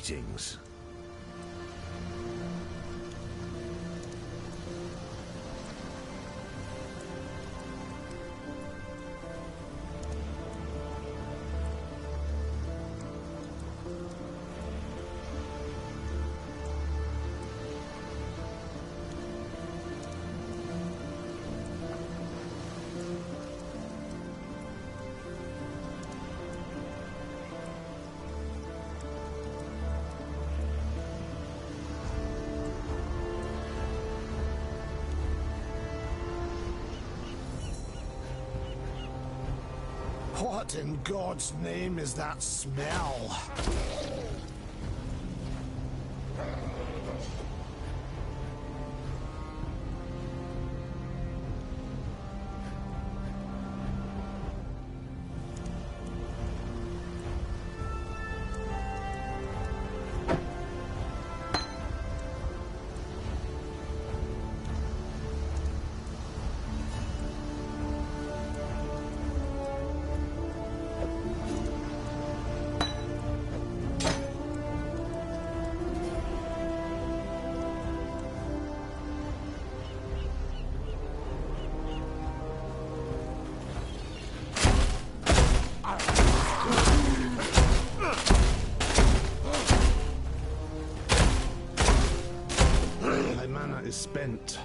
Greetings. What in God's name is that smell? My mana is spent.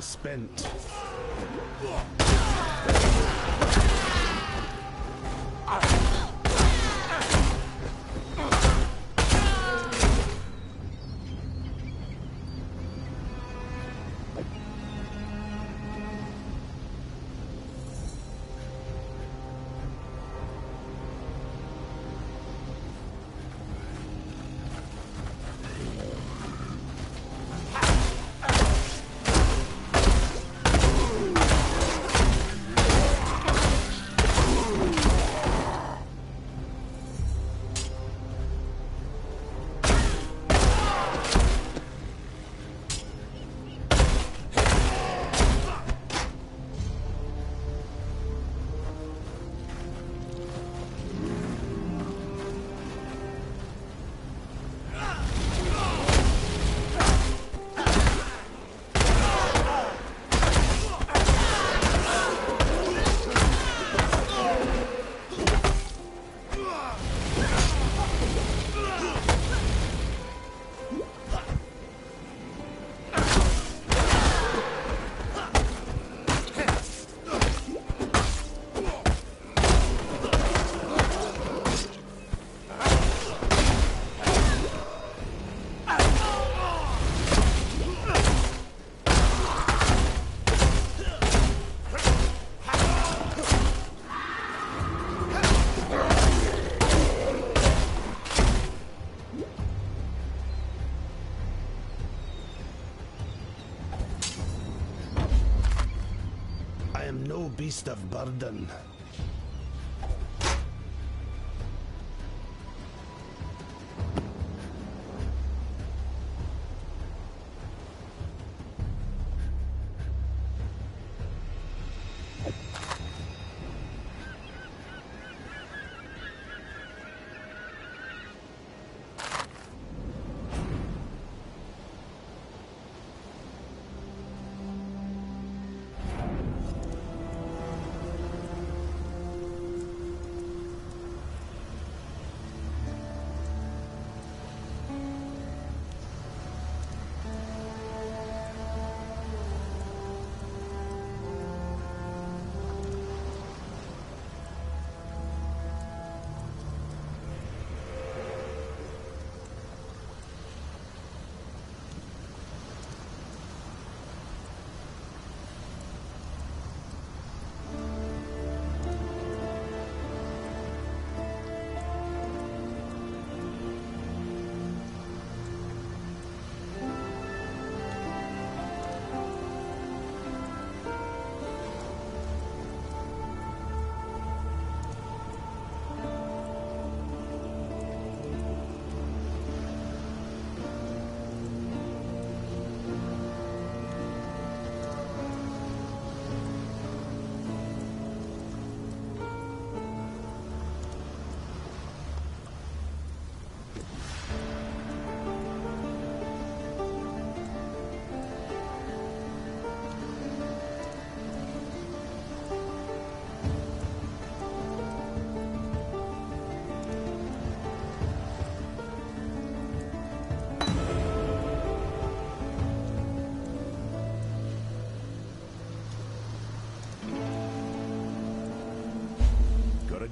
Spent. am no beast of burden.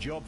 Job.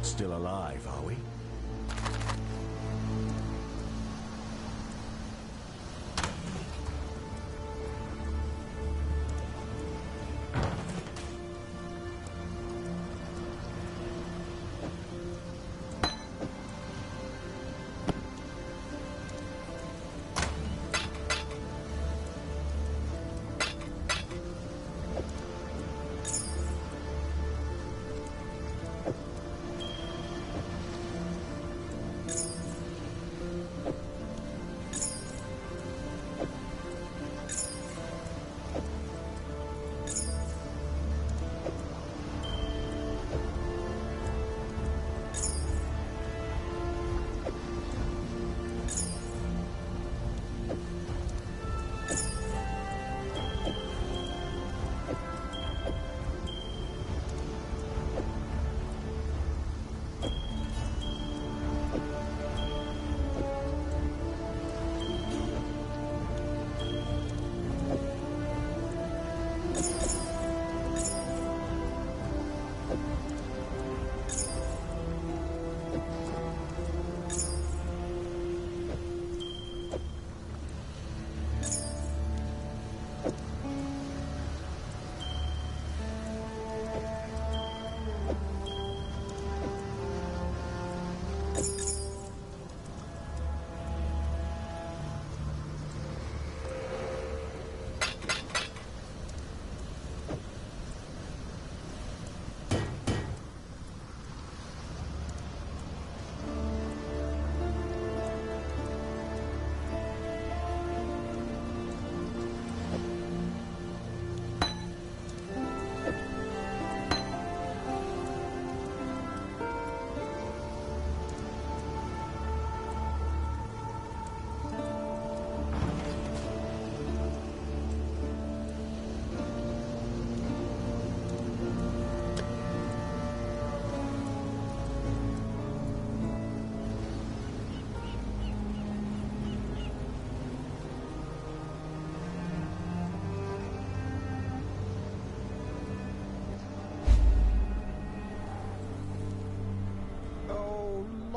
Still alive, are we?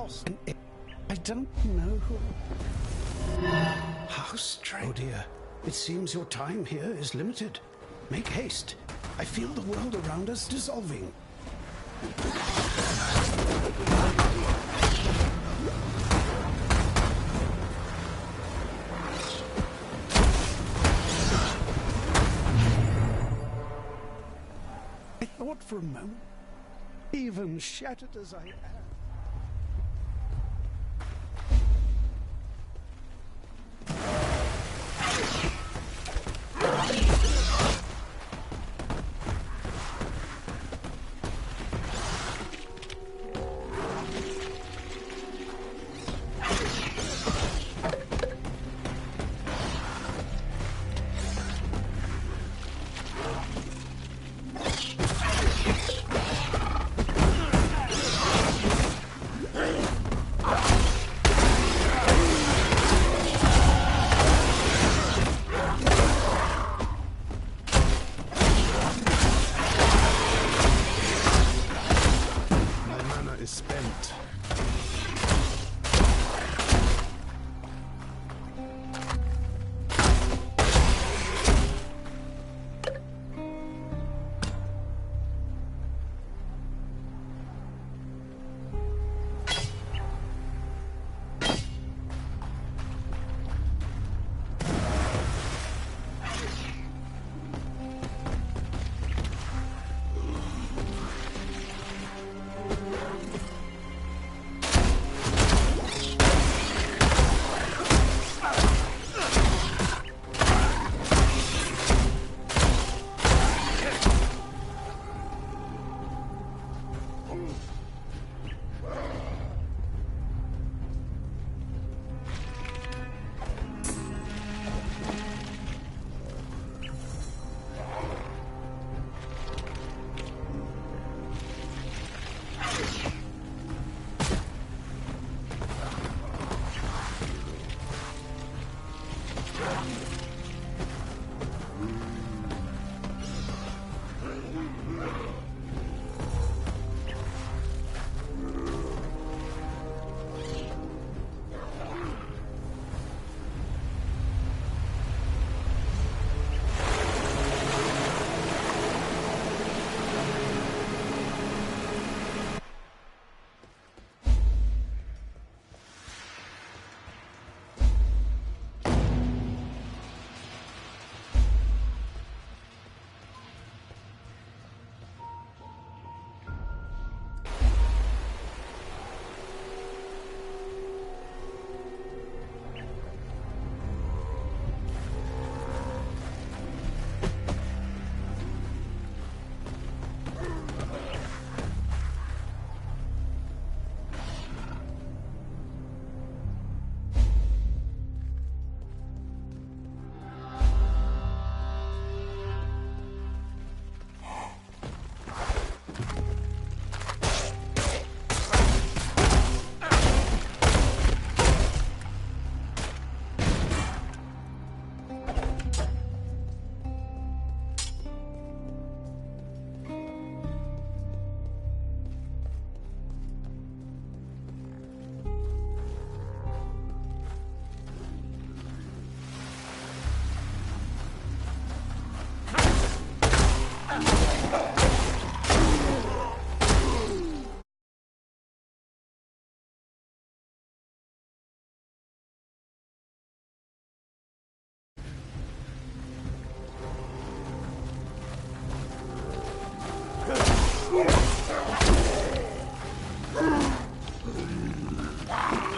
lost. I don't know who... How strange. Oh dear. It seems your time here is limited. Make haste. I feel the world around us dissolving. I thought for a moment, even shattered as I am.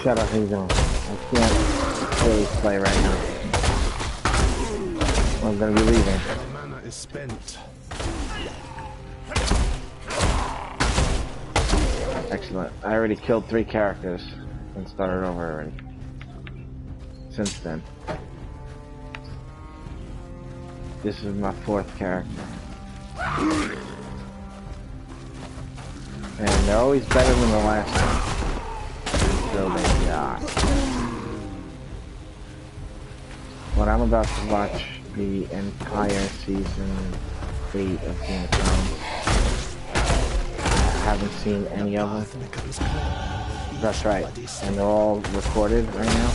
Shut up, he's on. I can't really play right now. I'm gonna be leaving. Mana is spent. Excellent. I already killed 3 characters and started over already. Since then. This is my 4th character. And they're always better than the last one. Until they die. But I'm about to watch the entire season 8 of Game of Thrones. I haven't seen any of it. That's right. And they're all recorded right now.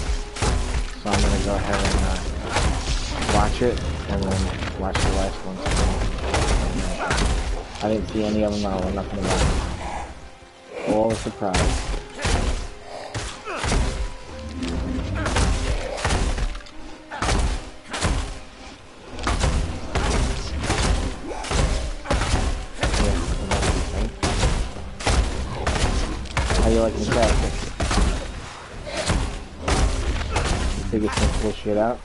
So I'm gonna go ahead and watch it and then watch the last one. I didn't see any of them. I'm not gonna watch them. All a surprise. How you like the character? You figure some cool shit out?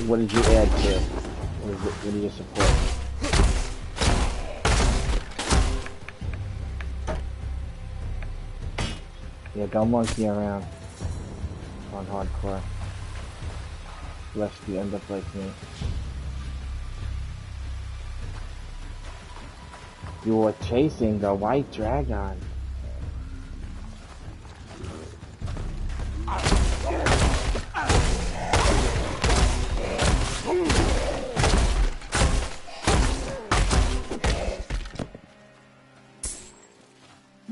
What did you add to it? What do you support? Yeah, don't monkey around on hardcore, lest you end up like me. You were chasing the white dragon.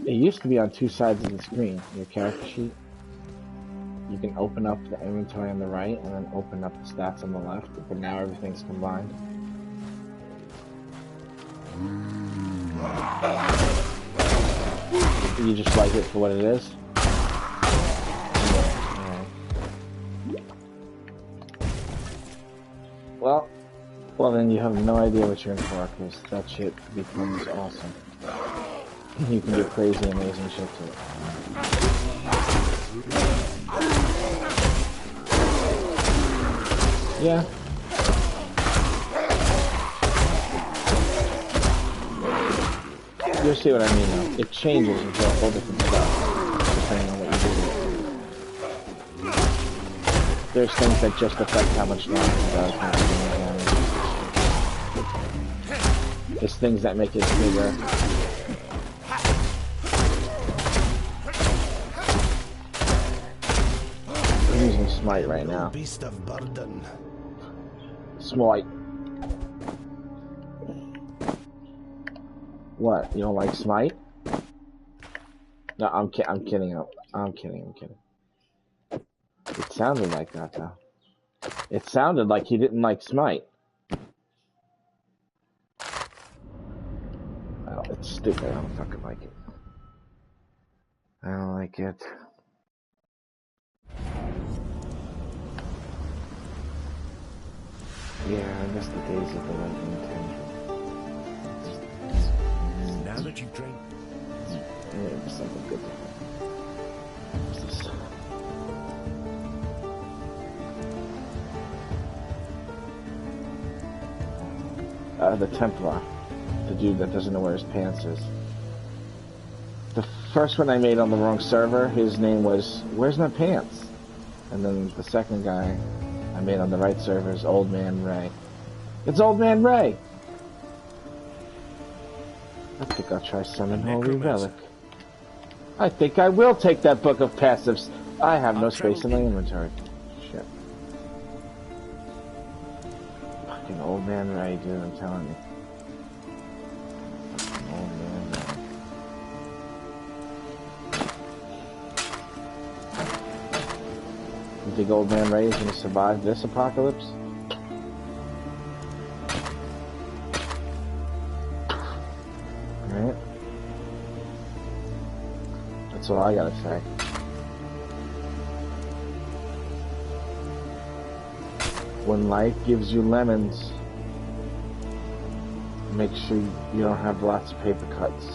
It used to be on two sides of the screen, your character sheet. You can open up the inventory on the right and then open up the stats on the left, but now everything's combined. You just like it for what it is? Well, then you have no idea what you're in for, because that shit becomes awesome. You can do crazy, amazing shit to it. Yeah. You'll see what I mean though. It changes into a whole different stuff, depending on what you do. There's things that just affect how much damage it does. There's things that make it bigger. I'm using Smite right now. Beast of burden. Smite. What? You don't like Smite? No, I'm kidding. I'm kidding. It sounded like that though. It sounded like he didn't like Smite. Well, it's stupid. I don't fucking like it. I don't like it. Yeah, I miss the days of the lightning tendril. Now that you've drank, Yeah, just something good. What's this? The Templar. The dude that doesn't know where his pants is. The first one I made on the wrong server, his name was, "Where's my pants?" And then the second guy I made on the right server is Old Man Ray. It's Old Man Ray! I think I'll try Summon Holy Relic. I think I will take that book of passives. I have no space in my inventory. Shit. Fucking Old Man Ray, dude, I'm telling you. Fucking Old Man Ray. You think Old Man Ray is gonna survive this apocalypse? Right? That's all I gotta say. When life gives you lemons, make sure you don't have lots of paper cuts.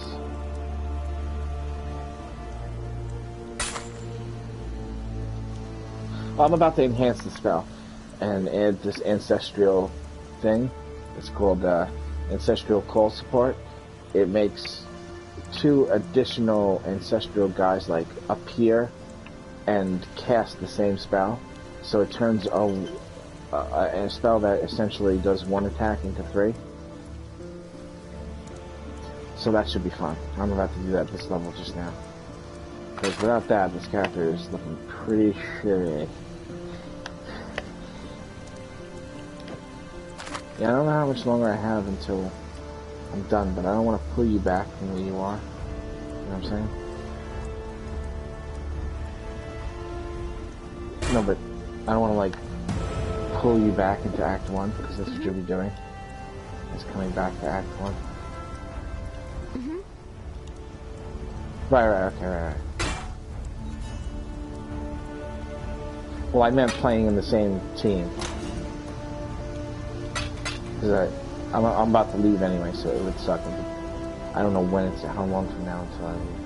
Well, I'm about to enhance the spell and add this ancestral thing. It's called Ancestral Call Support. It makes 2 additional ancestral guys like appear and cast the same spell. So it turns a spell that essentially does 1 attack into 3. So that should be fun. I'm about to do that this level just now. Because without that, this character is looking pretty shitty. Yeah, I don't know how much longer I have until I'm done, but I don't want to pull you back from where you are. You know what I'm saying? No, but I don't want to, like, pull you back into Act 1, because that's what you'll be doing. It's coming back to Act 1. Right, okay, right. Well, I meant playing in the same team. Because I'm about to leave anyway, so it would suck. I don't know when it's, how long from now until I leave.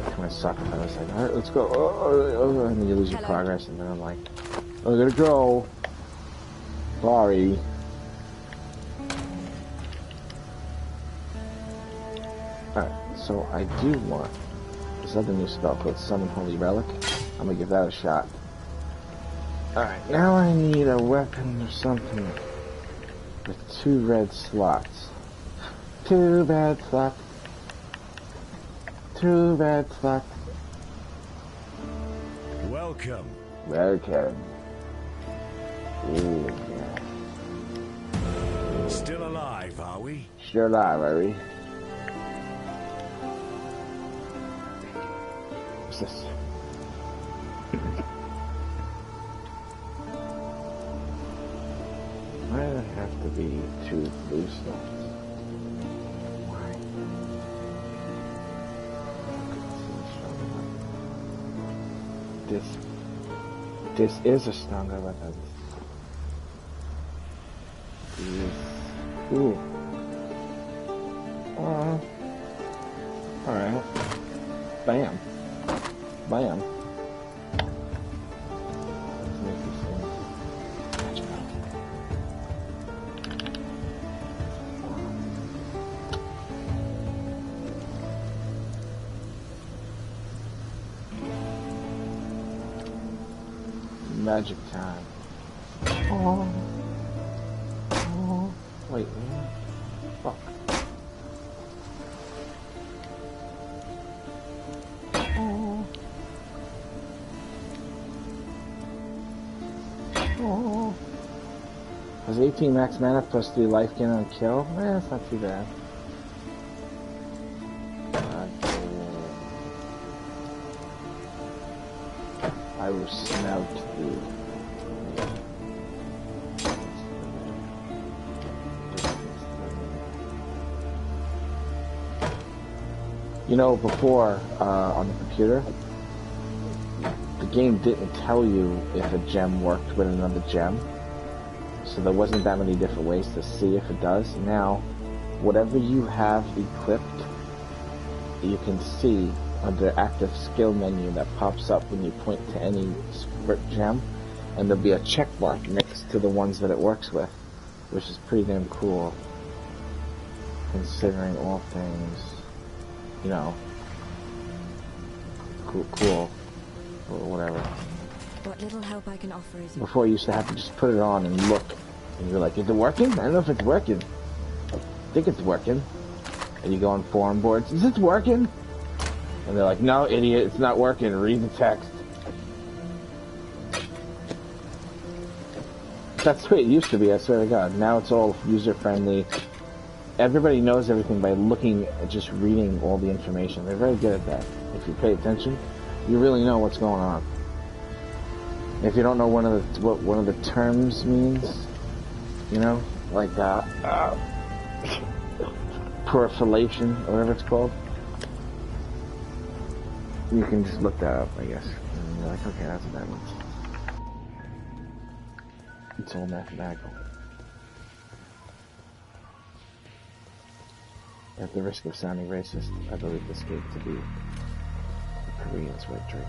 It's gonna suck if I was like, alright, let's go. And then you lose your progress, and then I'm like, I gotta go. Sorry. Alright, so I do want this other new spell called Summon Holy Relic. I'm gonna give that a shot. Alright, now I need a weapon or something with 2 red slots. 2 red slots. 2 red slots. Welcome. Welcome. Ooh, yeah. Still alive, are we? Still alive, are we? What's this? Why does it have to be 2 blue slots? Why? This is a stronger weapon. Ooh. Alright. Bam. Bam. Let's make these things magical. Magic time. Oh. Oh. Wait, man. Fuck. Oh. Oh. Has 18 max mana plus 3 life gain on kill? That's not too bad. I will snout you. You know, before, on the computer, the game didn't tell you if a gem worked with another gem. So there wasn't that many different ways to see if it does. Now, whatever you have equipped, you can see under active skill menu that pops up when you point to any gem, and there'll be a check mark next to the ones that it works with, which is pretty damn cool, considering all things, you know, cool, or whatever. What little help I can offer is... Before you used to have to just put it on and look, and you're like, is it working? I don't know if it's working. I think it's working. And you go on forum boards, is it working? And they're like, no, idiot, it's not working. Read the text. That's the way it used to be, I swear to God. Now it's all user-friendly. Everybody knows everything by looking at just reading all the information. They're very good at that. If you pay attention, you really know what's going on. If you don't know what one of the terms means, you know, like proliferation, or whatever it's called, you can just look that up, I guess. And you're like, okay, that's what that means. It's all mathematical. At the risk of sounding racist, I believe this game to be a Korean's wet dream.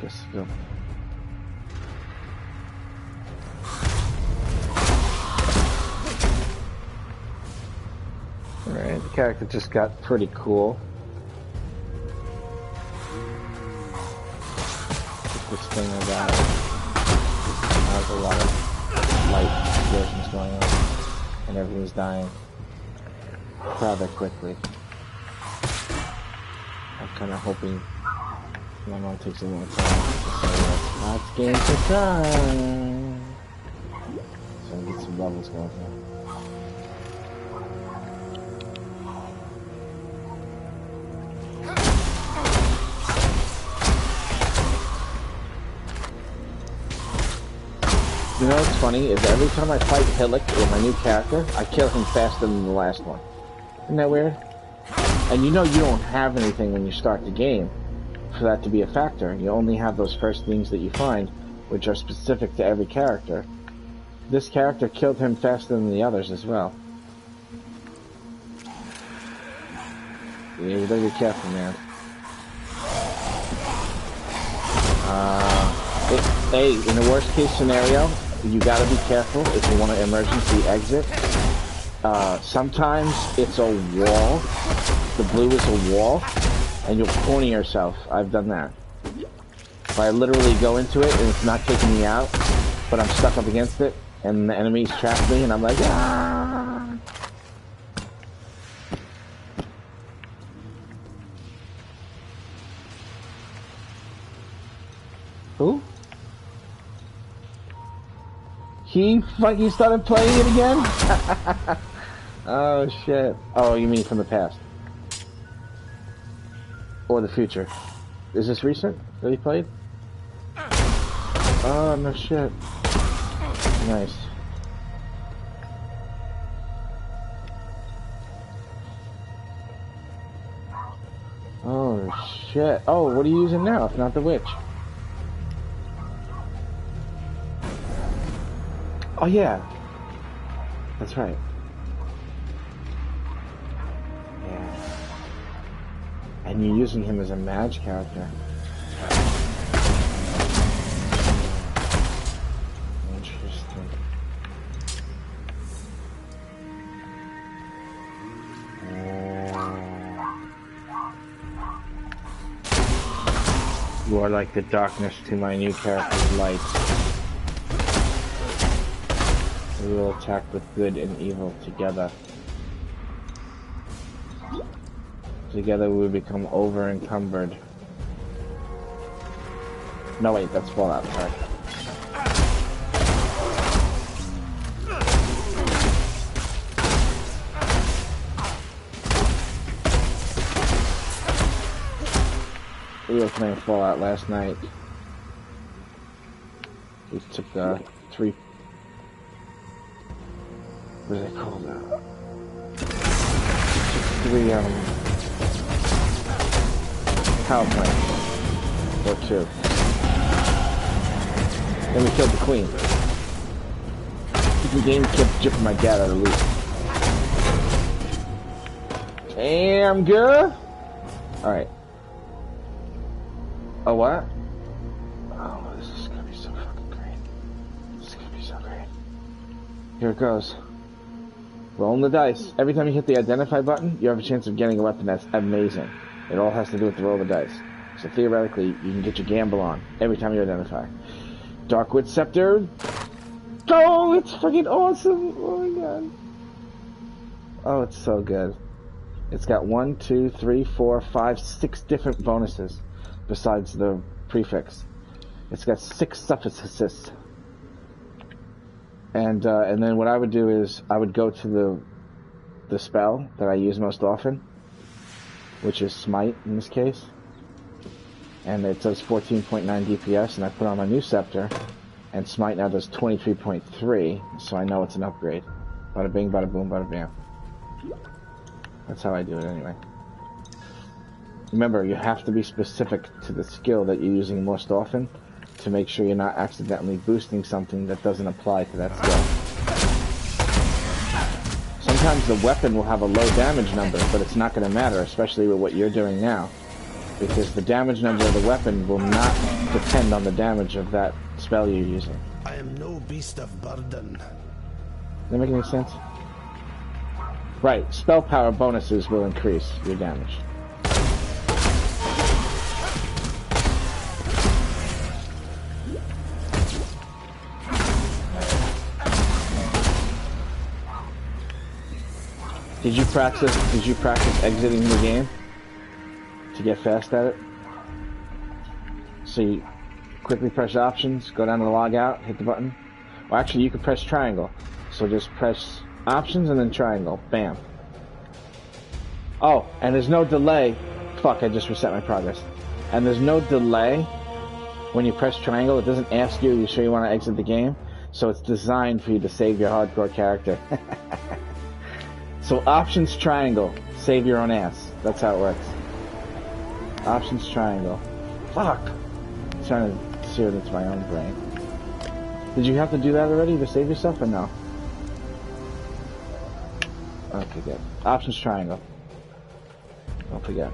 Guess so. Alright, the character just got pretty cool. This thing about there's a lot of light explosions going on, and everything's dying rather quickly. I'm kind of hoping my mom takes a long time. So let's game to time. So I can get some levels going here. You know what's funny is every time I fight Hillik with my new character, I kill him faster than the last one. Isn't that weird? And you know you don't have anything when you start the game for that to be a factor. You only have those first things that you find, which are specific to every character. This character killed him faster than the others as well. Yeah, you better be careful, man. Hey, in the worst case scenario, you gotta be careful if you want to emergency exit. Sometimes it's a wall. The blue is a wall, and you'll corner yourself. I've done that. If I literally go into it and it's not taking me out, but I'm stuck up against it, and the enemies trap me, and I'm like, ah! Who? He fucking started playing it again? Oh shit. Oh, you mean from the past? Or the future? Is this recent that he played? Oh, no shit. Nice. Oh shit. Oh, what are you using now if not the witch? Oh yeah, that's right. Yeah. And you're using him as a mage character. Interesting. You are like the darkness to my new character's light. We will attack with good and evil together. Together we will become over-encumbered. No wait, that's Fallout, sorry. We were playing Fallout last night. We took 3... What are they called now? 3 power plants. Or 2. Then we killed the queen. The game kept jipping my dad out of the loop. Damn good. Alright. Oh what? Oh, this is gonna be so fucking great. This is gonna be so great. Here it goes. Rolling the dice. Every time you hit the identify button, you have a chance of getting a weapon that's amazing. It all has to do with the roll the dice. So theoretically, you can get your gamble on every time you identify. Darkwood Scepter. Oh, it's fucking awesome. Oh my god. Oh, it's so good. It's got 1, 2, 3, 4, 5, 6 different bonuses besides the prefix. It's got 6 suffixes. And then what I would do is I would go to the spell that I use most often, which is Smite in this case, and it does 14.9 DPS, and I put on my new scepter, and Smite now does 23.3, so I know it's an upgrade. Bada bing, bada boom, bada bam. That's how I do it anyway. Remember, you have to be specific to the skill that you're using most often to make sure you're not accidentally boosting something that doesn't apply to that skill. Sometimes the weapon will have a low damage number, but it's not going to matter, especially with what you're doing now. because the damage number of the weapon will not depend on the damage of that spell you're using. I am no beast of burden. Does that make any sense? Right, spell power bonuses will increase your damage. Did you practice exiting the game to get fast at it? So you quickly press options, go down to the log out, hit the button. Or actually you could press triangle. So just press options and then triangle. Bam. Oh, and there's no delay. Fuck, I just reset my progress. And there's no delay when you press triangle. It doesn't ask you, are you sure you want to exit the game? So it's designed for you to save your hardcore character. So options triangle, save your own ass. That's how it works. Options triangle. Fuck! I'm trying to sear it into my own brain. Did you have to do that already to save yourself or no? Okay, good. Options triangle. Don't forget.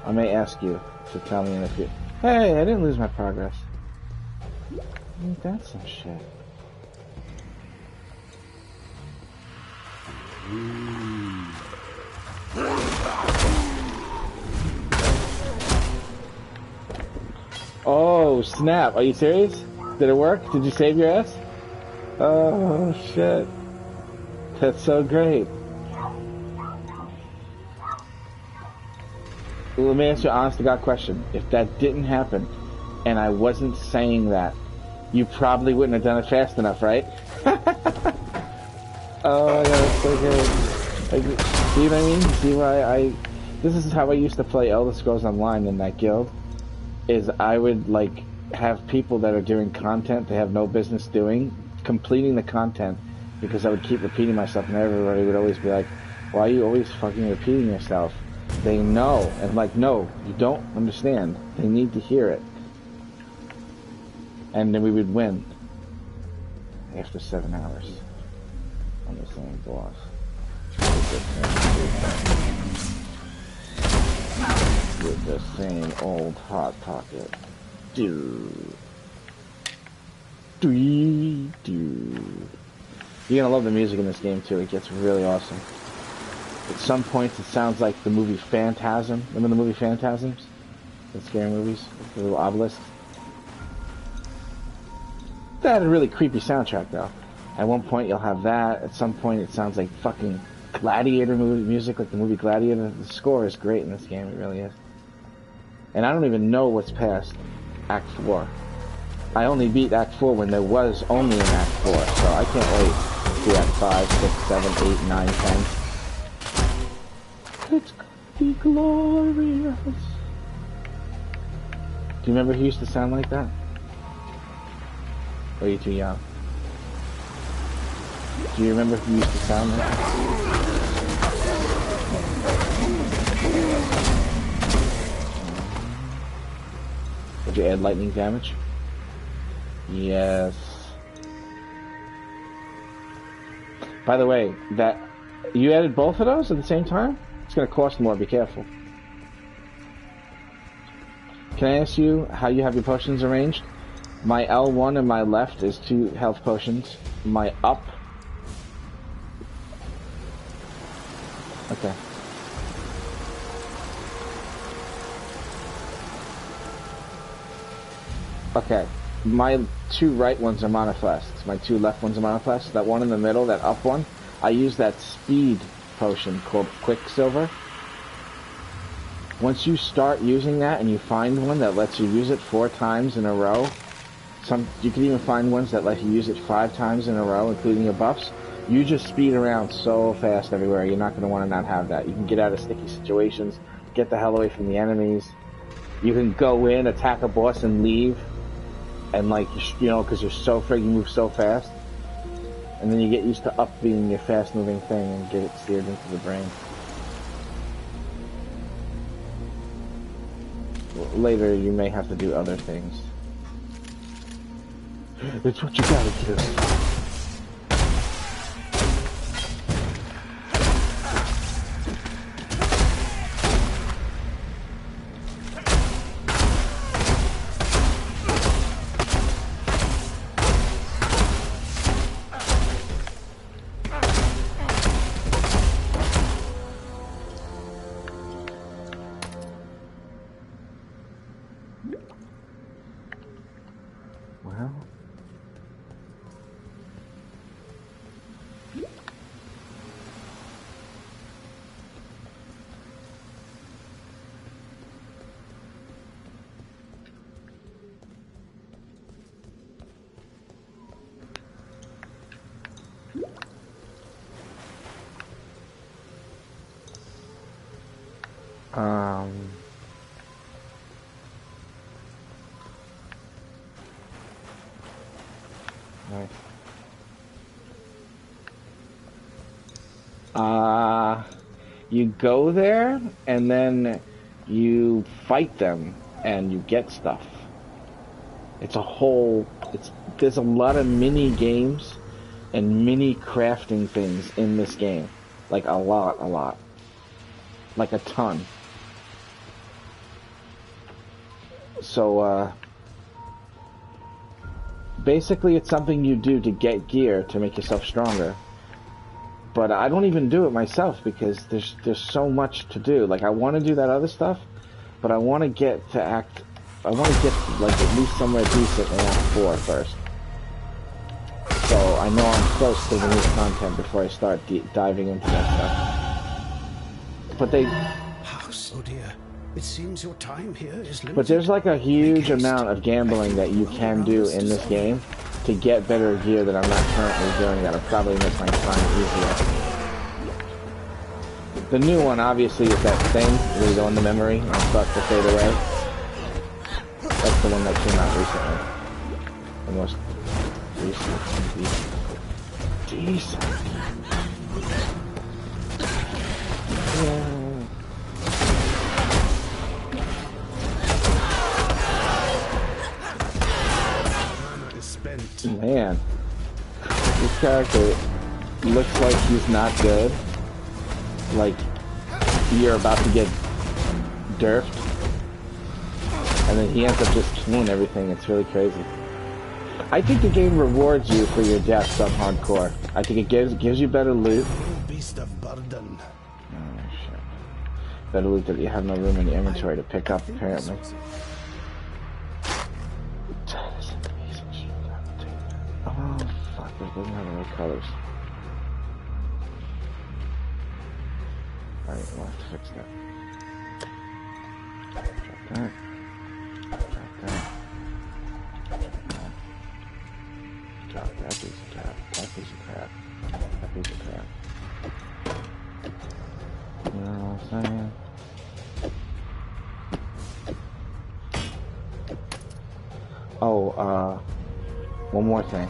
I may ask you to tell me if you... Hey, I didn't lose my progress. Ain't that some shit? Oh, snap. Are you serious? Did it work? Did you save your ass? Oh, shit. That's so great. Well, let me ask you an honest-to-God question. If that didn't happen, and I wasn't saying that, you probably wouldn't have done it fast enough, right? Oh my god, that's so good. See what I mean? See why this is how I used to play Elder Scrolls Online in that guild. Is I would, like, have people that are doing content they have no business doing, completing the content, because I would keep repeating myself, and everybody would always be like, why are you always fucking repeating yourself? They know, and like, no, you don't understand. They need to hear it. And then we would win. After 7 hours. On the same boss. With the same old hot pocket. You're gonna love the music in this game too. It gets really awesome. At some points it sounds like the movie Phantasm. Remember the movie Phantasms? The scary movies? The little obelisks? That had a really creepy soundtrack though. At one point you'll have that. At some point it sounds like fucking Gladiator music, like the movie Gladiator. The score is great in this game, it really is. And I don't even know what's past Act 4. I only beat Act 4 when there was only an Act 4, so I can't wait to see Act 5, 6, 7, 8, 9, 10. It's gonna be glorious. Do you remember who used to sound like that? Or are you too young? Do you remember who used to sound like that? Did you add lightning damage? Yes. By the way, that you added both of those at the same time? It's gonna cost more, be careful. Can I ask you how you have your potions arranged? My L1 and my left is 2 health potions. My up... Okay. Okay. My 2 right ones are monoflasks. My 2 left ones are monoflasks. That one in the middle, that up one, I use that speed potion called Quicksilver. Once you start using that and you find one that lets you use it 4 times in a row, you can even find ones that let you use it 5 times in a row, including your buffs. You just speed around so fast everywhere. You're not going to want to not have that. You can get out of sticky situations, get the hell away from the enemies. You can go in, attack a boss, and leave. And like, you know, because you're so friggin' you move so fast. And then you get used to up being your fast moving thing and get it steered into the brain. Later you may have to do other things. It's what you gotta do. Um, right. You go there and then you fight them and you get stuff. It's a whole, there's a lot of mini games and mini crafting things in this game. Like a lot. Like a ton. So, basically it's something you do to get gear to make yourself stronger. But I don't even do it myself because there's so much to do. Like I want to do that other stuff, but I want to get like at least somewhere decent in Act 4 first. So I know I'm close to the new content before I start diving into that stuff. But House, oh dear. It seems your time here is limited. But there's like a huge amount of gambling that you can do in this game to get better gear that I'm not currently doing that'll probably make my time easier. The new one obviously is that thing where you go in the memory and start to fade away. That's the one that came out recently. The most recent. Decent. Yeah. Man, this character looks like he's not good. Like, you're about to get derped. And then he ends up just killing everything. It's really crazy. I think the game rewards you for your deaths on hardcore. I think it gives you better loot. Beast of burden. Oh, shit. Better loot that you have no room in your inventory to pick up, apparently. Oh, fuck, it doesn't have any colors. Alright, we'll have to fix that. Drop that. Drop that. Drop that piece of crap. That piece of crap. That piece of crap. You know what I'm saying? Oh, one more thing.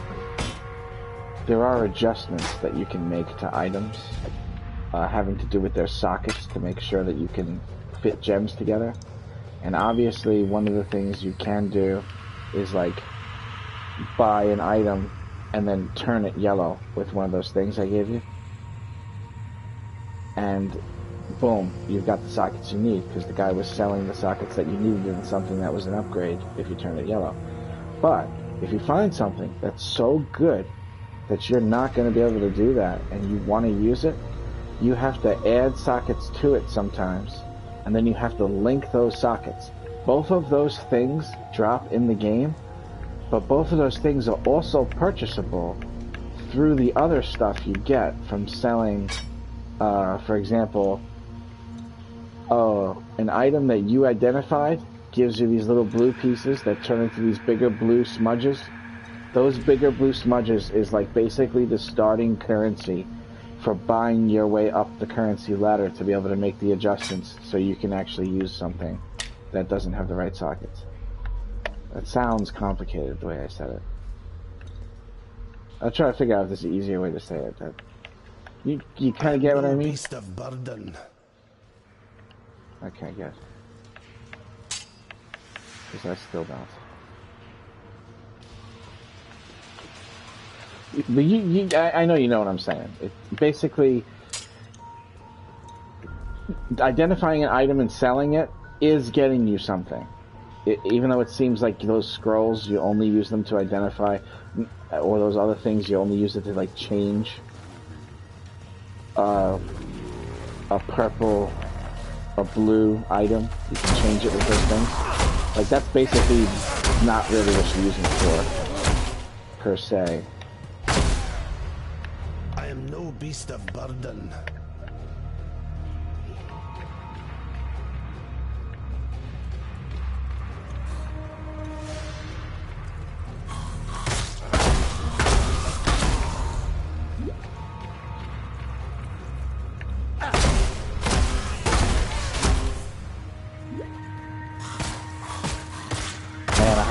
There are adjustments that you can make to items having to do with their sockets to make sure that you can fit gems together. And obviously one of the things you can do is like buy an item and then turn it yellow with one of those things I gave you. And boom, you've got the sockets you need because the guy was selling the sockets that you needed in something that was an upgrade if you turn it yellow. But if you find something that's so good that you're not going to be able to do that and you want to use it, you have to add sockets to it sometimes, and then you have to link those sockets. Both of those things drop in the game, but both of those things are also purchasable through the other stuff you get from selling, for example, an item that you identified gives you these little blue pieces that turn into these bigger blue smudges. Those bigger blue smudges is like basically the starting currency for buying your way up the currency ladder to be able to make the adjustments so you can actually use something that doesn't have the right sockets. That sounds complicated the way I said it. I'll try to figure out if there's an easier way to say it. You kind of get what I mean? Beast of burden. I can't guess. Because I still don't. But I know you know what I'm saying. It basically, identifying an item and selling it is getting you something. Even though it seems like those scrolls, you only use them to identify, or those other things, you only use it to like change a purple or blue item. You can change it with those things. Like that's basically not really what you're using it for, per se. I am no beast of burden.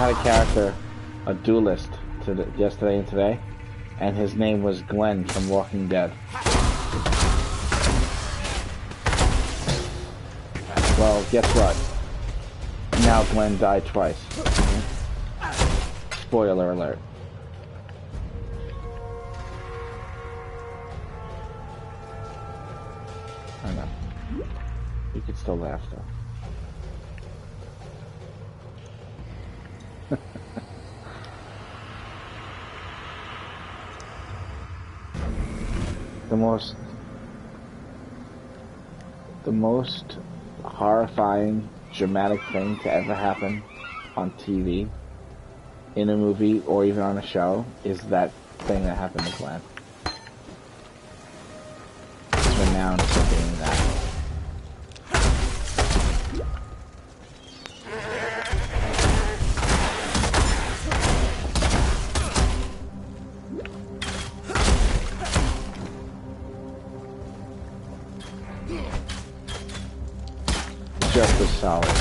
had a character, a duelist, yesterday and today, and his name was Glenn from Walking Dead. Well, guess what? Now Glenn died twice. Spoiler alert. I know. You could still laugh though. The most horrifying, dramatic thing to ever happen on TV, in a movie, or even on a show, is that thing that happened to Glenn. It's renowned for being that. Just as solid.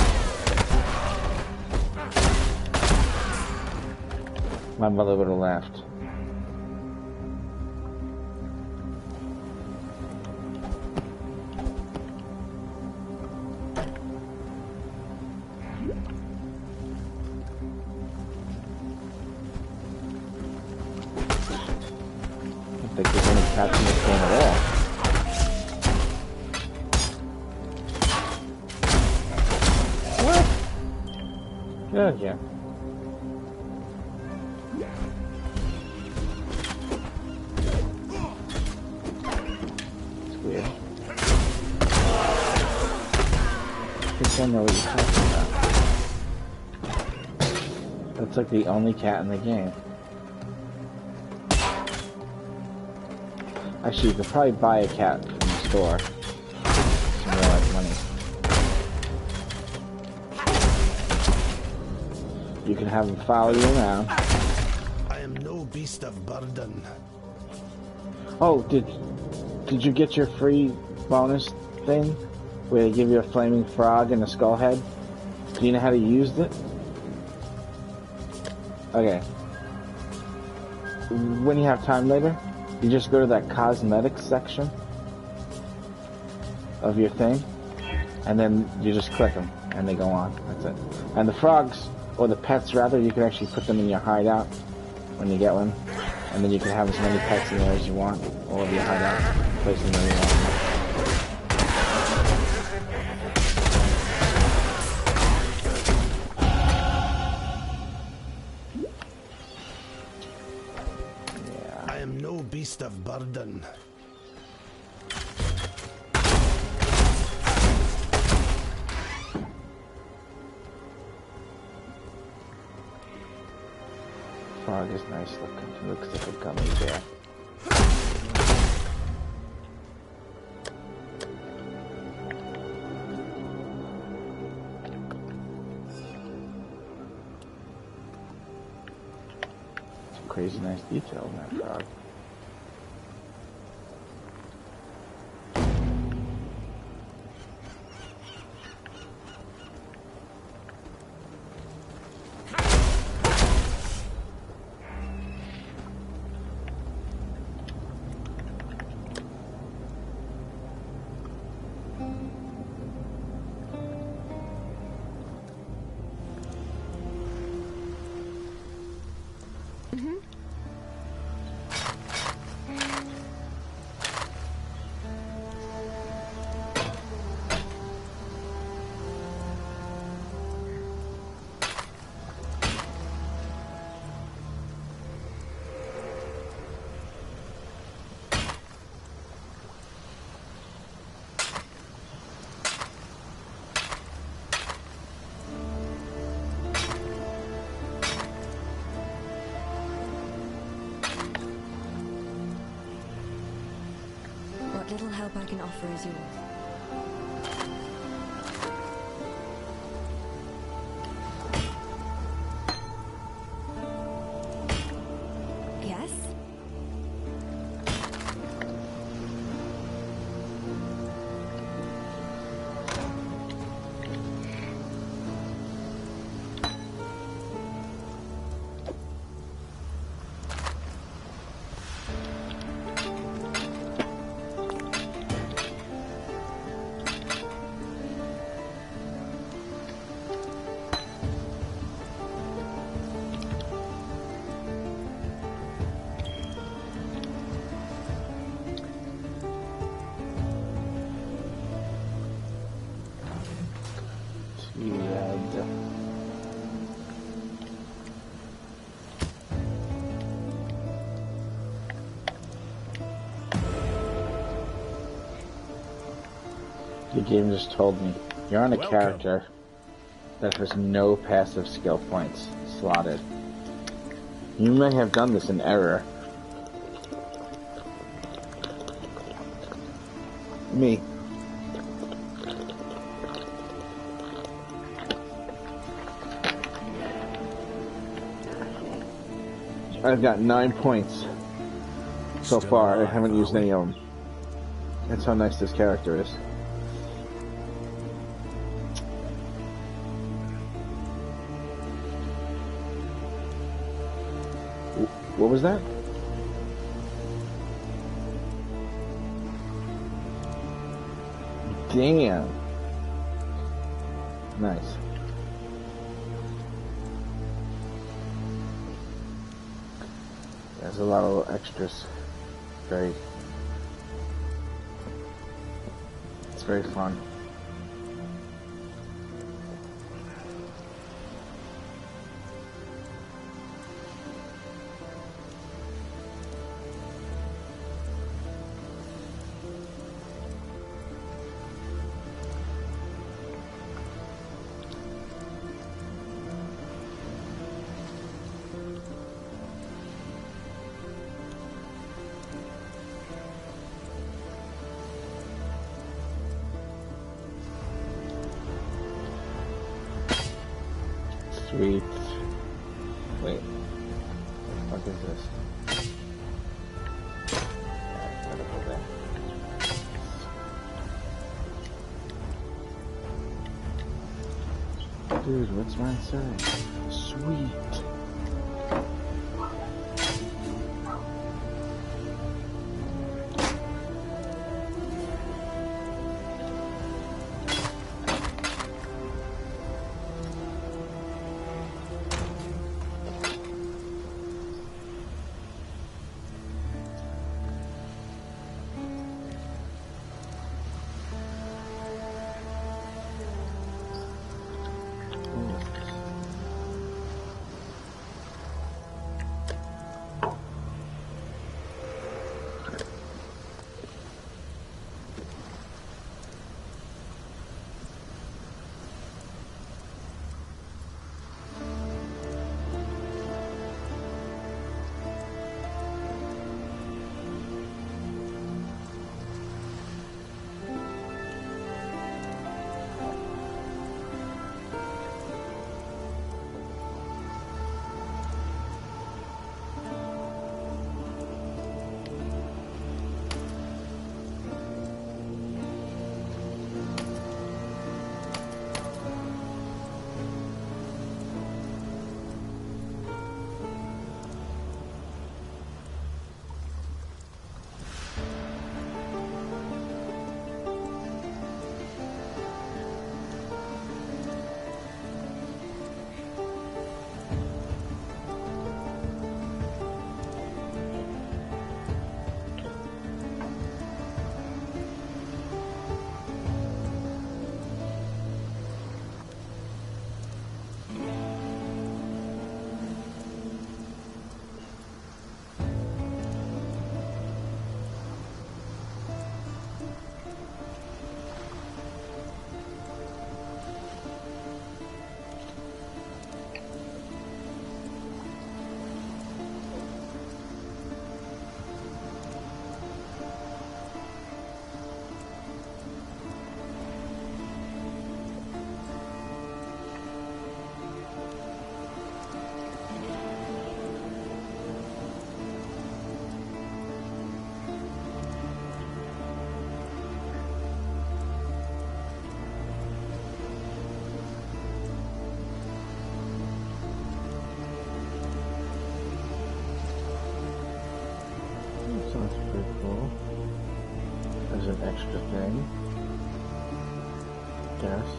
My mother would have laughed. I don't think there's any cats in this game at all. Good, yeah. It's weird. I think I know what you're talking about. That's like the only cat in the game. Actually, you could probably buy a cat from the store. Some real life money. You can have them follow you around. I am no beast of burden. Oh, did you get your free bonus thing? Where they give you a flaming frog and a skull head? Do you know how to use it? Okay. When you have time later, you just go to that cosmetics section of your thing, and then you just click them, and they go on. That's it. And the frogs, or the pets rather, you can actually put them in your hideout when you get one, and then you can have as many pets in there as you want, all of your hideout, place them where you want them. Yeah. I am no beast of burden. Frog is nice looking. He looks like a gummy bear. Some crazy nice detail in that frog. What little help I can offer is yours. Yes? Red. The game just told me you're on a character that has no passive skill points slotted. You may have done this in error. Me. I've got 9 points so far. I haven't used any of them. That's how nice this character is. What was that? Damn. Nice. There's a lot of little extras. It's very fun. Sweet. Wait. What the fuck is this? Gotta go there. Dude, what's mine say? Sweet. Sounds pretty cool. There's an extra thing. Yes.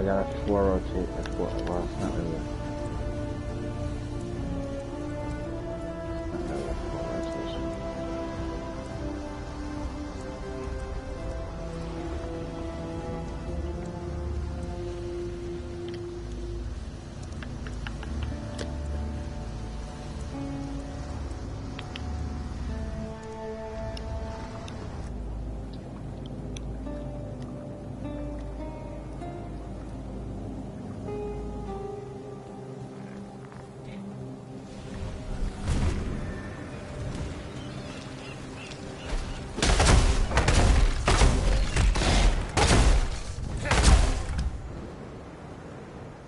I got a 4 rotate. A 4. Well, it's not really. Not really a 4 rotation.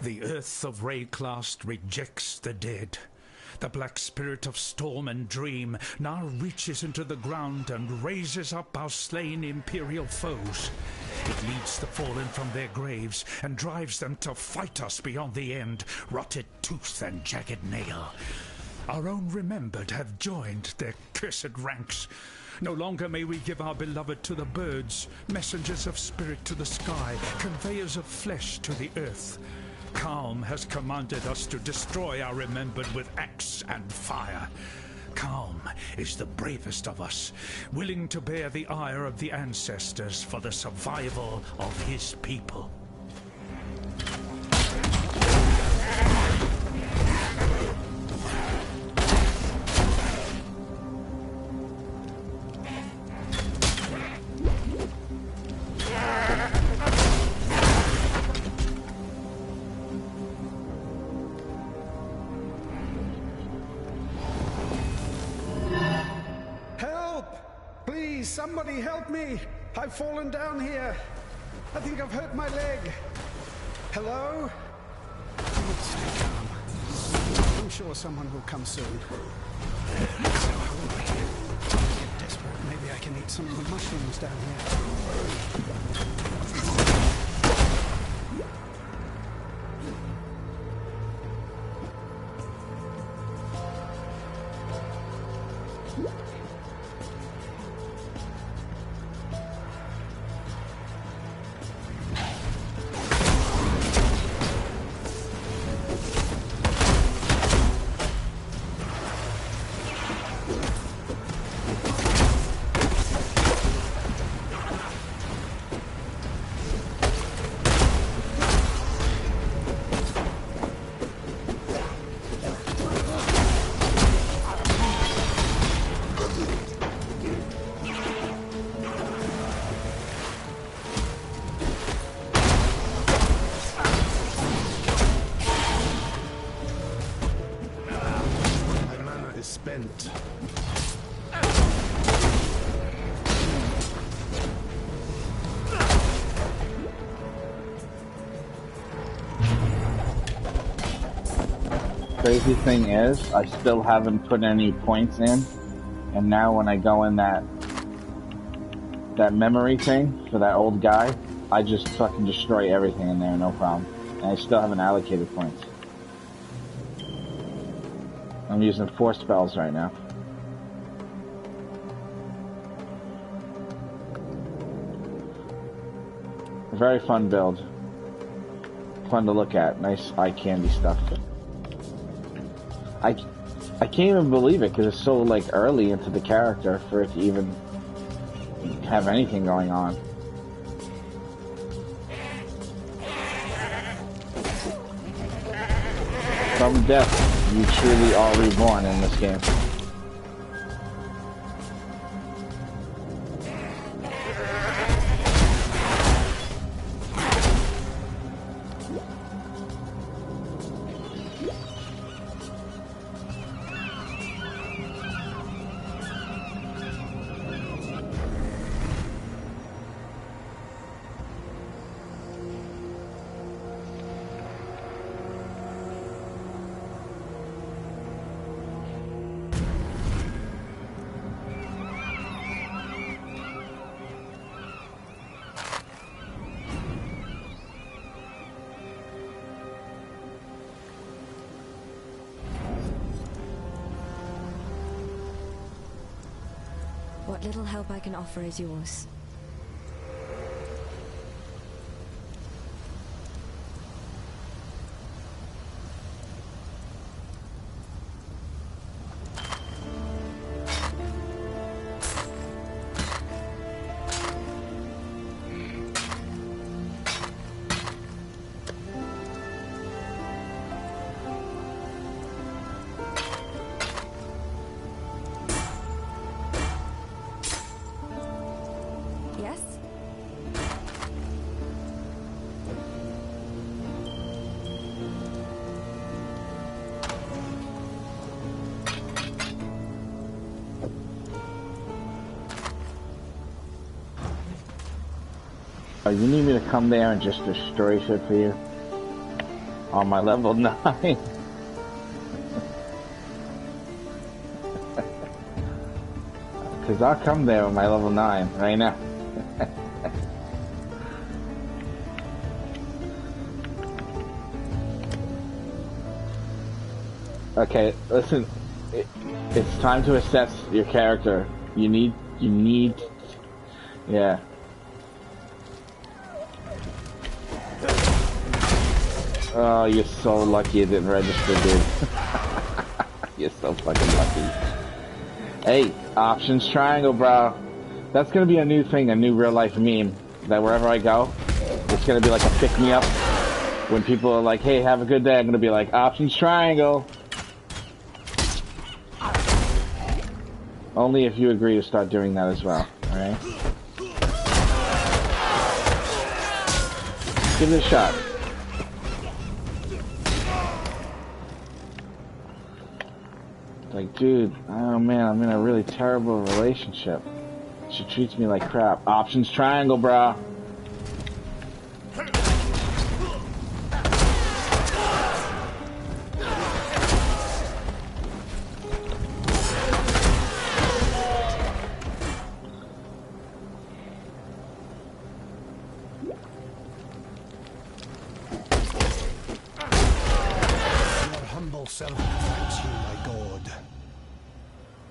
The earth of Rayclast rejects the dead. The black spirit of storm and dream now reaches into the ground and raises up our slain imperial foes. It leads the fallen from their graves and drives them to fight us beyond the end, rotted tooth and jagged nail. Our own remembered have joined their cursed ranks. No longer may we give our beloved to the birds, messengers of spirit to the sky, conveyors of flesh to the earth. Calm has commanded us to destroy our remembered with axe and fire. Calm is the bravest of us, willing to bear the ire of the ancestors for the survival of his people. Somebody help me! I've fallen down here. I think I've hurt my leg. Hello? Stay calm. I'm sure someone will come soon. I'm so hungry. I get desperate. Maybe I can eat some of the mushrooms down here. Spent. Crazy thing is, I still haven't put any points in, and now when I go in that memory thing for that old guy, I just fucking destroy everything in there, no problem. And I still haven't allocated points. I'm using 4 spells right now. Very fun build. Fun to look at. Nice eye candy stuff. I can't even believe it because it's so like early into the character for it to even have anything going on. From death. You truly are reborn in this game. What little help I can offer is yours. Oh, you need me to come there and just destroy shit for you? On my level 9? Because I'll come there with my level 9 right now. Okay, listen. It's time to assess your character. You need, yeah. Oh, you're so lucky it didn't register, dude. You're so fucking lucky. Hey, options triangle, bro. That's gonna be a new thing, a new real life meme. That wherever I go, it's gonna be like a pick me up. When people are like, hey, have a good day, I'm gonna be like, options triangle. Only if you agree to start doing that as well, alright? Give it a shot. Like, dude, oh man, I'm in a really terrible relationship. She treats me like crap. Options triangle, brah.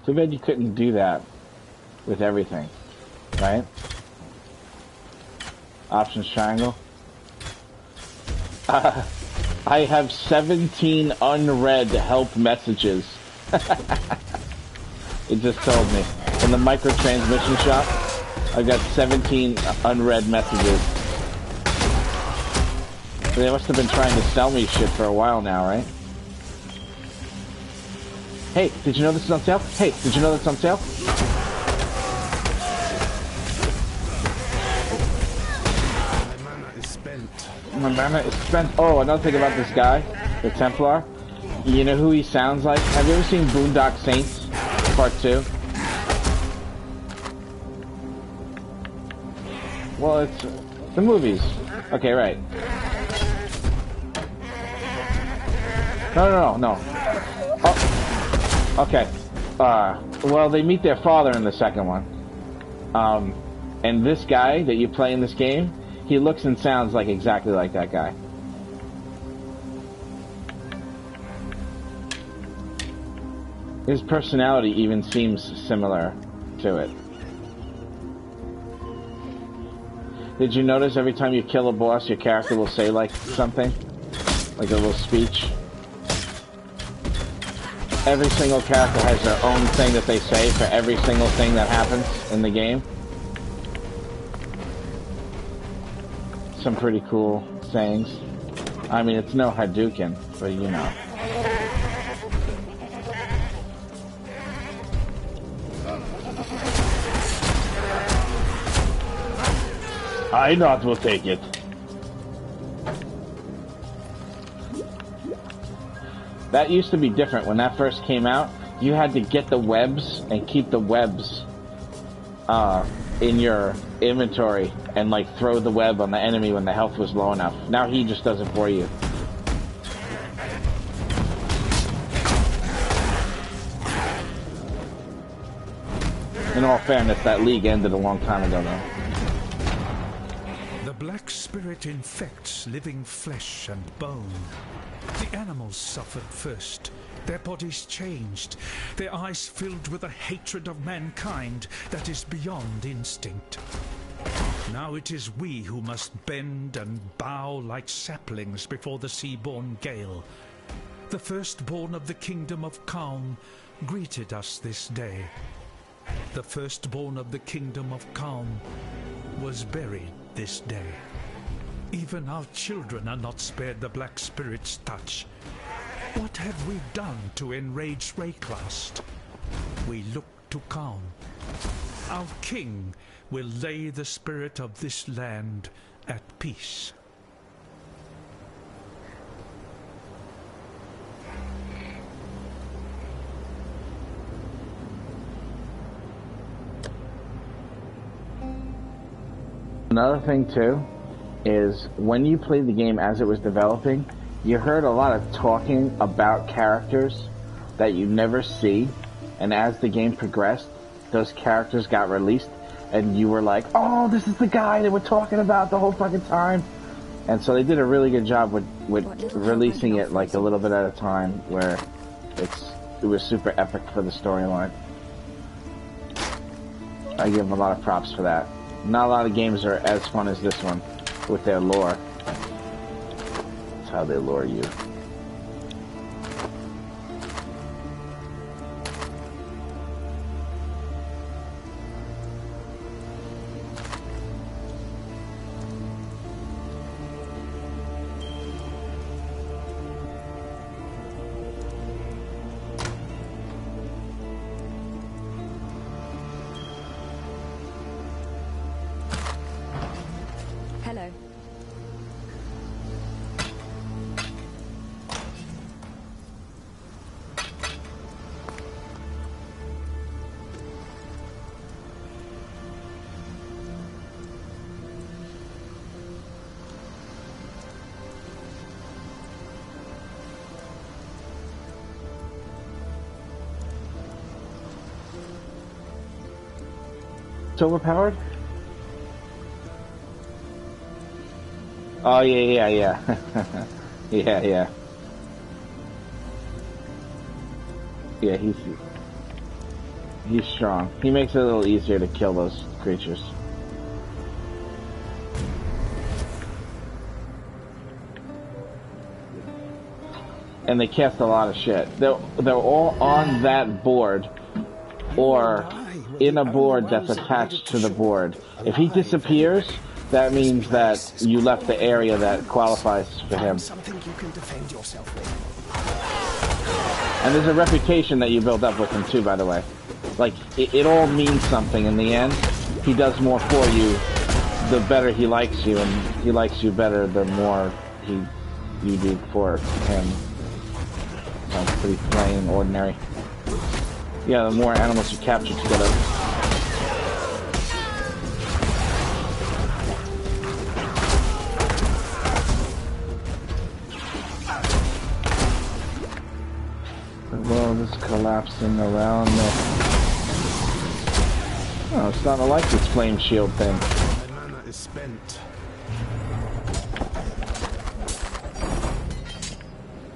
Too bad you couldn't do that with everything, right? Options triangle. I have 17 unread help messages. It just told me. In the microtransmission shop, I've got 17 unread messages. They must have been trying to sell me shit for a while now, right? Hey, did you know this is on sale? Hey, did you know that's on sale? My mana is spent. My mana is spent. Oh, another thing about this guy, the Templar. You know who he sounds like? Have you ever seen Boondock Saints, Part 2? Well, it's the movies. Okay, right. No. Oh. Okay. Well, they meet their father in the second one. And this guy that you play in this game, he looks and sounds like exactly like that guy. His personality even seems similar to it. Did you notice every time you kill a boss, your character will say like something? Like a little speech? Every single character has their own thing that they say for every single thing that happens in the game. Some pretty cool sayings. I mean, it's no Hadouken, but you know. I not will take it. That used to be different. When that first came out, you had to get the webs and keep the webs in your inventory and like throw the web on the enemy when the health was low enough. Now he just does it for you. In all fairness, that league ended a long time ago though. The black spirit infects living flesh and bone. The animals suffered first, their bodies changed, their eyes filled with a hatred of mankind that is beyond instinct. Now it is we who must bend and bow like saplings before the sea-born gale. The firstborn of the kingdom of Calm greeted us this day. The firstborn of the kingdom of Calm was buried this day. Even our children are not spared the Black Spirit's touch. What have we done to enrage Rayclast? We look to Calm. Our king will lay the spirit of this land at peace. Another thing too is when you played the game as it was developing, you heard a lot of talking about characters that you never see, and as the game progressed, those characters got released, and you were like, oh, this is the guy that we're talking about the whole fucking time. And so they did a really good job with releasing it like a little bit at a time, where it was super epic for the storyline. I give them a lot of props for that. Not a lot of games are as fun as this one with their lore. That's how they lure you. Hello. It's overpowered? Oh, yeah. Yeah. Yeah, he's strong. He makes it a little easier to kill those creatures. And they cast a lot of shit. They're all on that board, or in a board that's attached to the board. If he disappears, that means that you left the area that qualifies for him. Something you can defend yourself with. And there's a reputation that you build up with him too, by the way. Like, it all means something in the end. He does more for you, the better he likes you, and he likes you better the more you do for him. Sounds pretty plain and ordinary. Yeah, the more animals you capture together. The world is collapsing around me. Oh, it's not like this flame shield thing. My mana is spent.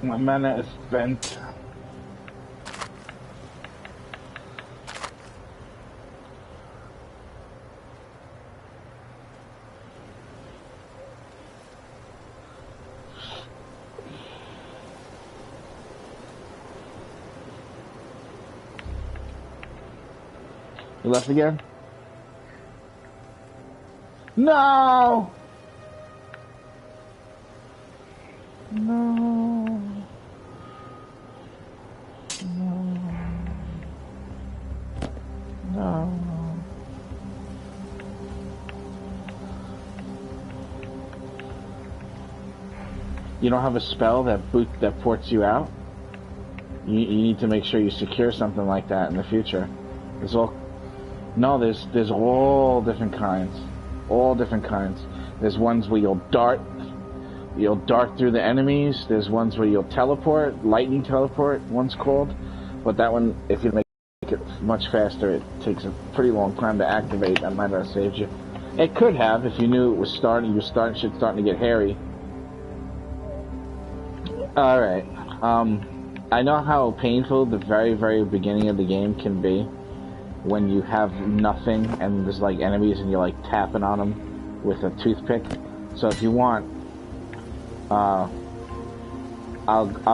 My mana is spent. You left again? No! No. No. No. You don't have a spell that ports you out? You need to make sure you secure something like that in the future. There's all different kinds. All different kinds. There's ones where you'll dart through the enemies. There's ones where you'll teleport, lightning teleport, one's called. But that one, if you make it much faster, it takes a pretty long time to activate. That might have saved you. It could have, if you knew it was starting, shit's starting to get hairy. Alright, I know how painful the very, very beginning of the game can be when you have nothing and there's like enemies and you're like tapping on them with a toothpick. So if you want, I'll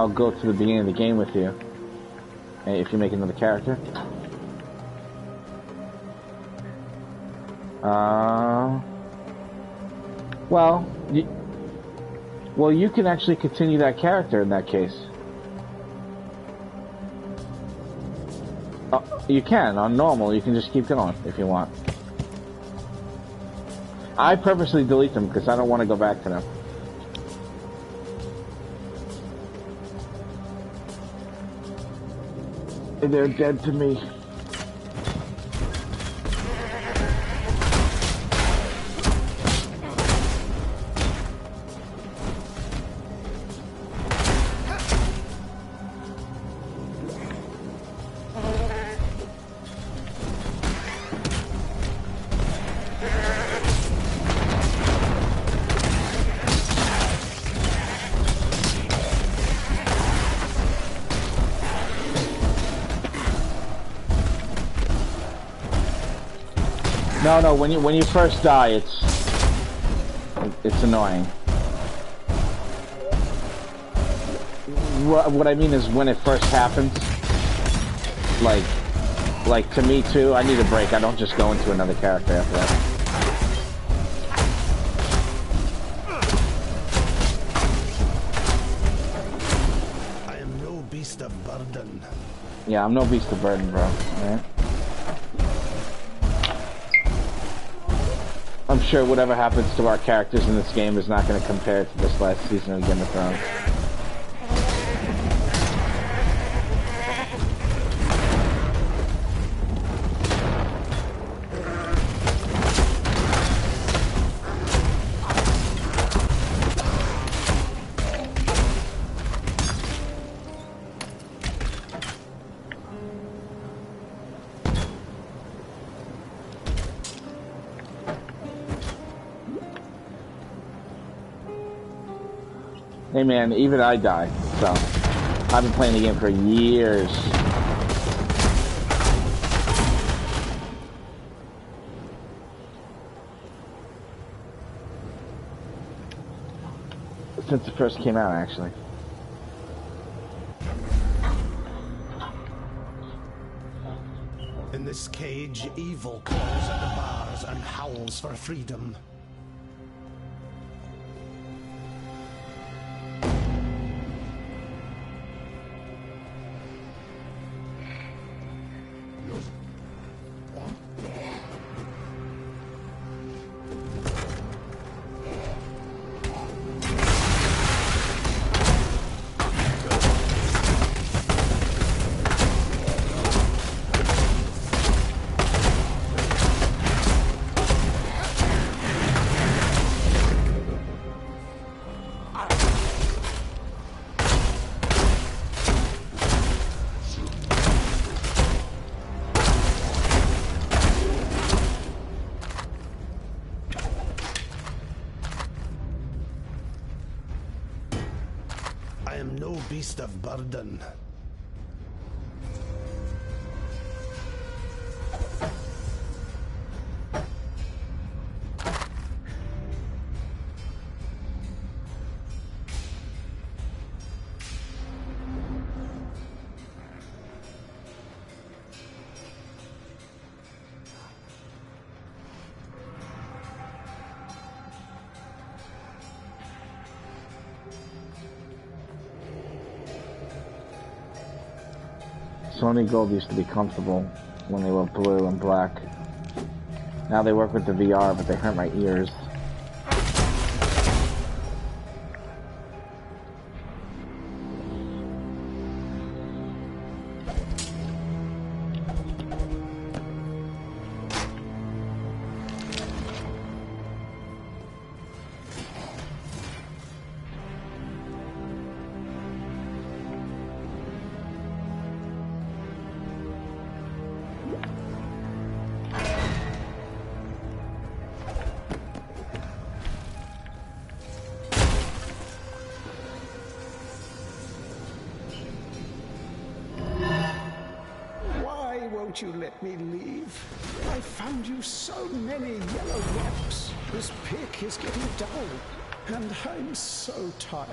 go to the beginning of the game with you, if you make another character. Well, you can actually continue that character in that case. You can, on normal, you can just keep going if you want. I purposely delete them because I don't want to go back to them. They're dead to me. No, when you first die, it's annoying. What I mean is when it first happens, like to me too, I need a break. I don't just go into another character after that. I am no beast of burden. Yeah, I'm no beast of burden, bro. Alright? I'm sure whatever happens to our characters in this game is not going to compare to this last season of Game of Thrones. Hey man, even I die, so I've been playing the game for years. Since it first came out, actually. In this cage, evil claws at the bars and howls for freedom. I am no beast of burden. Sony Gold used to be comfortable when they were blue and black. Now they work with the VR, but they hurt my ears. Won't you let me leave? I found you so many yellow rocks. This pick is getting dull, and I'm so tired.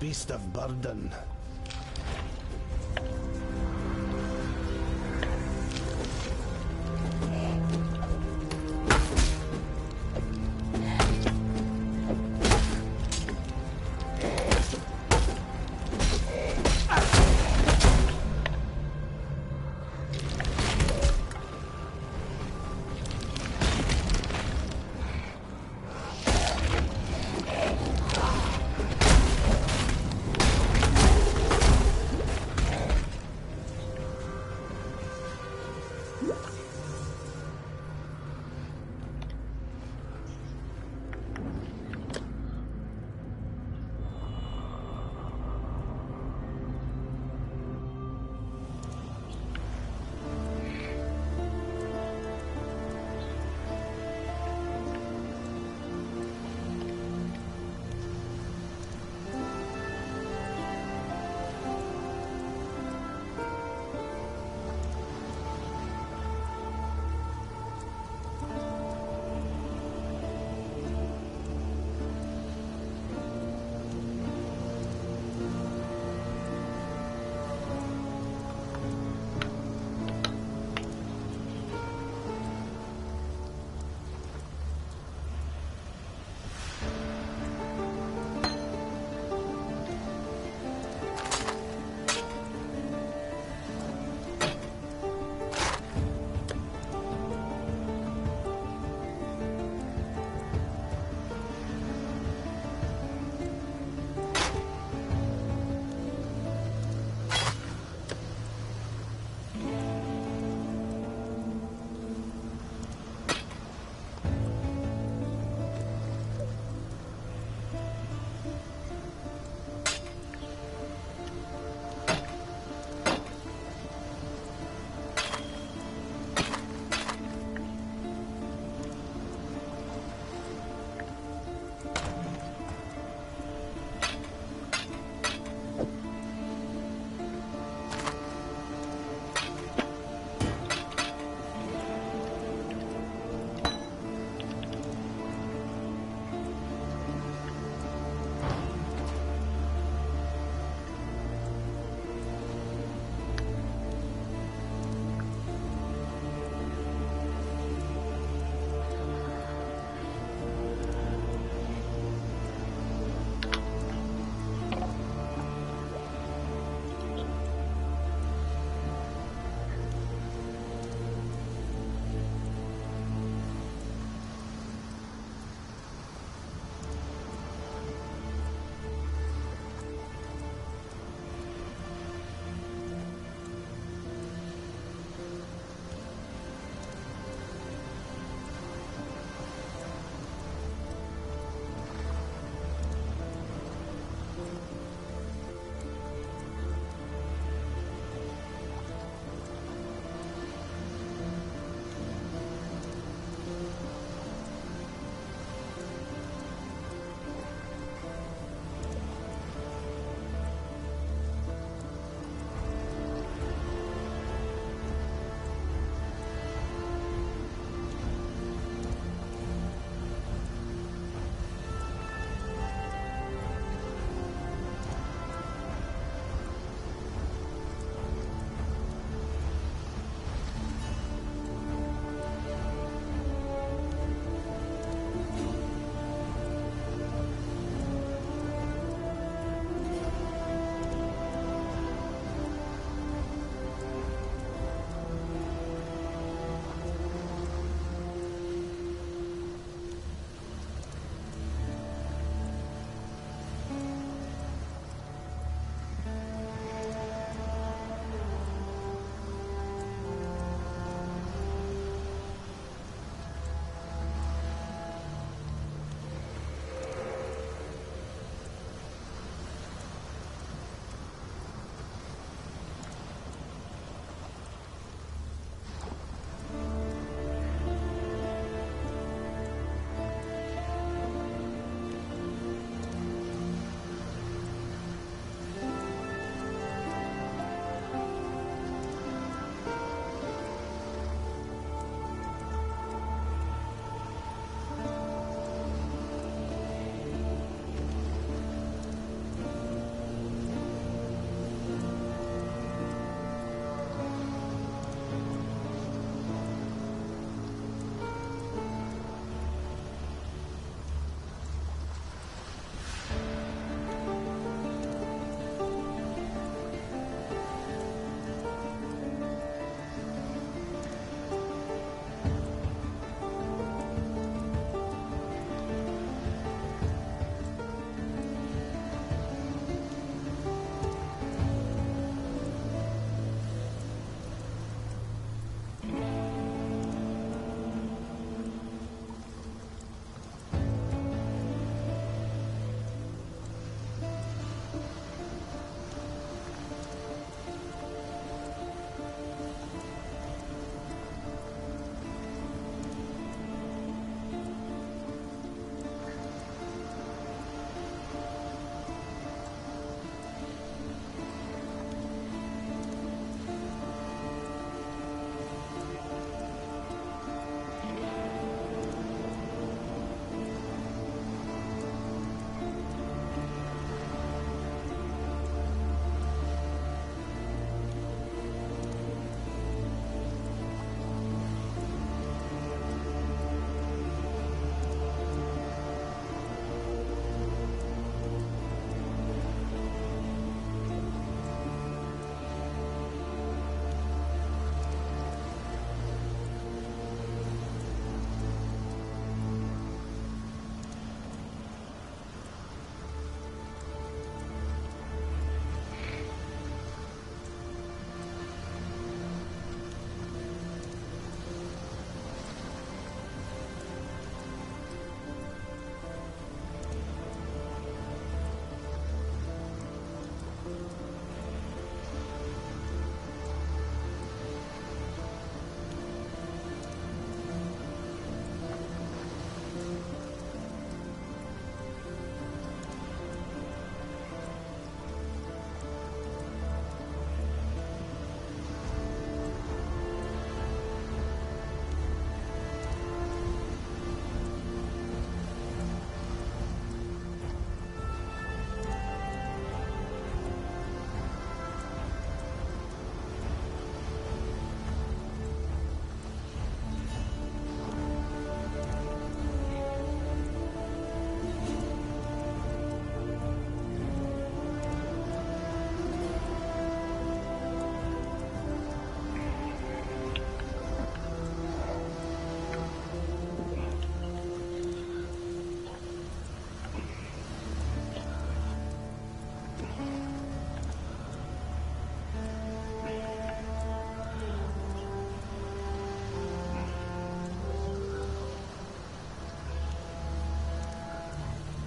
beast of burden.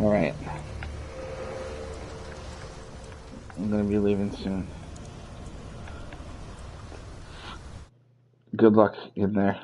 Alright. I'm gonna be leaving soon. Good luck in there.